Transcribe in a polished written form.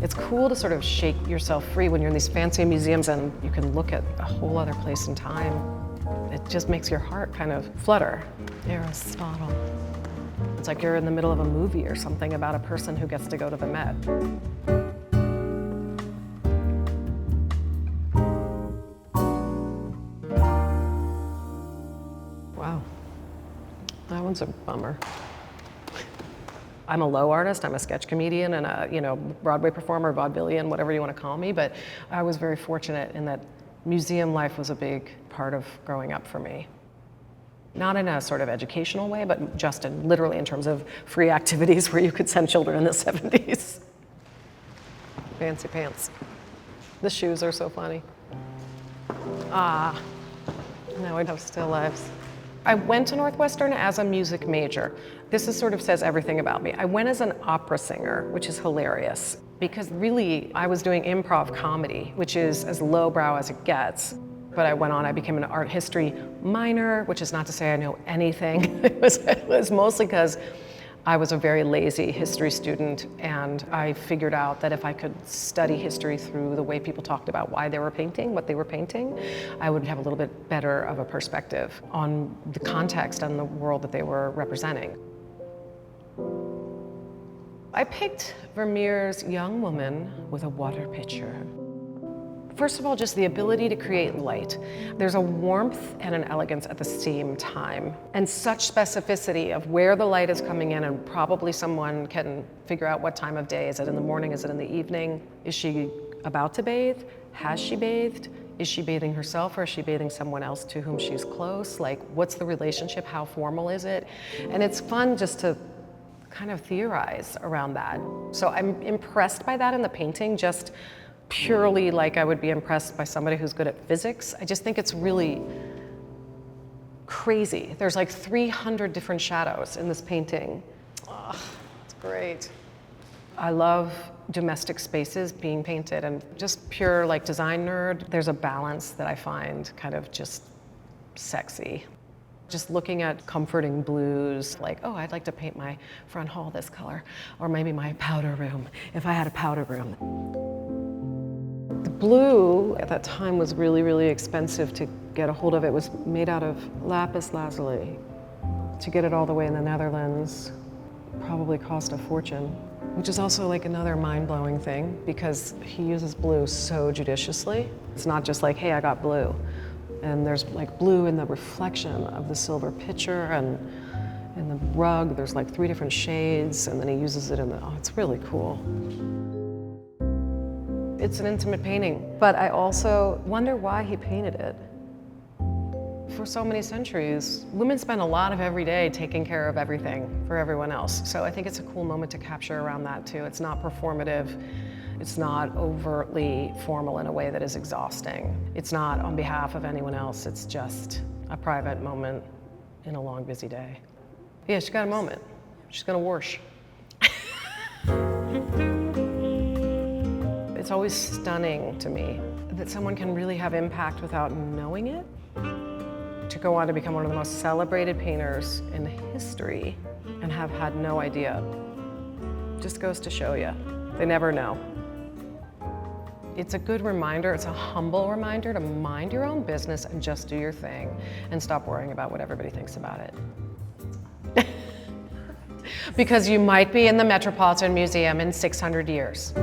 It's cool to sort of shake yourself free when you're in these fancy museums and you can look at a whole other place in time. It just makes your heart kind of flutter. Aristotle. It's like you're in the middle of a movie or something about a person who gets to go to the Met. Wow, that one's a bummer. I'm a low artist, I'm a sketch comedian and a Broadway performer, vaudevillian, whatever you want to call me, but I was very fortunate in that museum life was a big part of growing up for me. Not in a sort of educational way, but just literally in terms of free activities where you could send children in the 70s. Fancy pants. The shoes are so funny. Now I have still lives. I went to Northwestern as a music major. This sort of says everything about me. I went as an opera singer, which is hilarious, because really I was doing improv comedy, which is as lowbrow as it gets. But I became an art history minor, which is not to say I know anything. It was mostly because I was a very lazy history student, and I figured out that if I could study history through the way people talked about why they were painting, what they were painting, I would have a little bit better of a perspective on the context and the world that they were representing. I picked Vermeer's young woman with a water pitcher. First of all, just the ability to create light. There's a warmth and an elegance at the same time, and such specificity of where the light is coming in, and probably someone can figure out what time of day. Is it in the morning? Is it in the evening? Is she about to bathe? Has she bathed? Is she bathing herself, or is she bathing someone else to whom she's close? Like, what's the relationship? How formal is it? And it's fun just to kind of theorize around that. So I'm impressed by that in the painting, just purely like I would be impressed by somebody who's good at physics. I just think it's really crazy. There's like 300 different shadows in this painting. Oh, it's great. I love domestic spaces being painted, and just pure like design nerd, there's a balance that I find kind of just sexy. Just looking at comforting blues, like, oh, I'd like to paint my front hall this color, or maybe my powder room, if I had a powder room. The blue at that time was really, really expensive to get a hold of. It was made out of lapis lazuli. To get it all the way in the Netherlands probably cost a fortune, which is also like another mind-blowing thing, because he uses blue so judiciously. It's not just like, hey, I got blue. And there's like blue in the reflection of the silver pitcher, and in the rug there's like 3 different shades, and then he uses it in the, oh, it's really cool. It's an intimate painting, but I also wonder why he painted it. For so many centuries, women spend a lot of every day taking care of everything for everyone else. So I think it's a cool moment to capture around that too. It's not performative. It's not overtly formal in a way that is exhausting. It's not on behalf of anyone else. It's just a private moment in a long, busy day. Yeah, she got a moment. She's gonna wash. It's always stunning to me that someone can really have impact without knowing it. To go on to become one of the most celebrated painters in history and have had no idea. Just goes to show you, they never know. It's a good reminder, it's a humble reminder to mind your own business and just do your thing and stop worrying about what everybody thinks about it. Because you might be in the Metropolitan Museum in 600 years.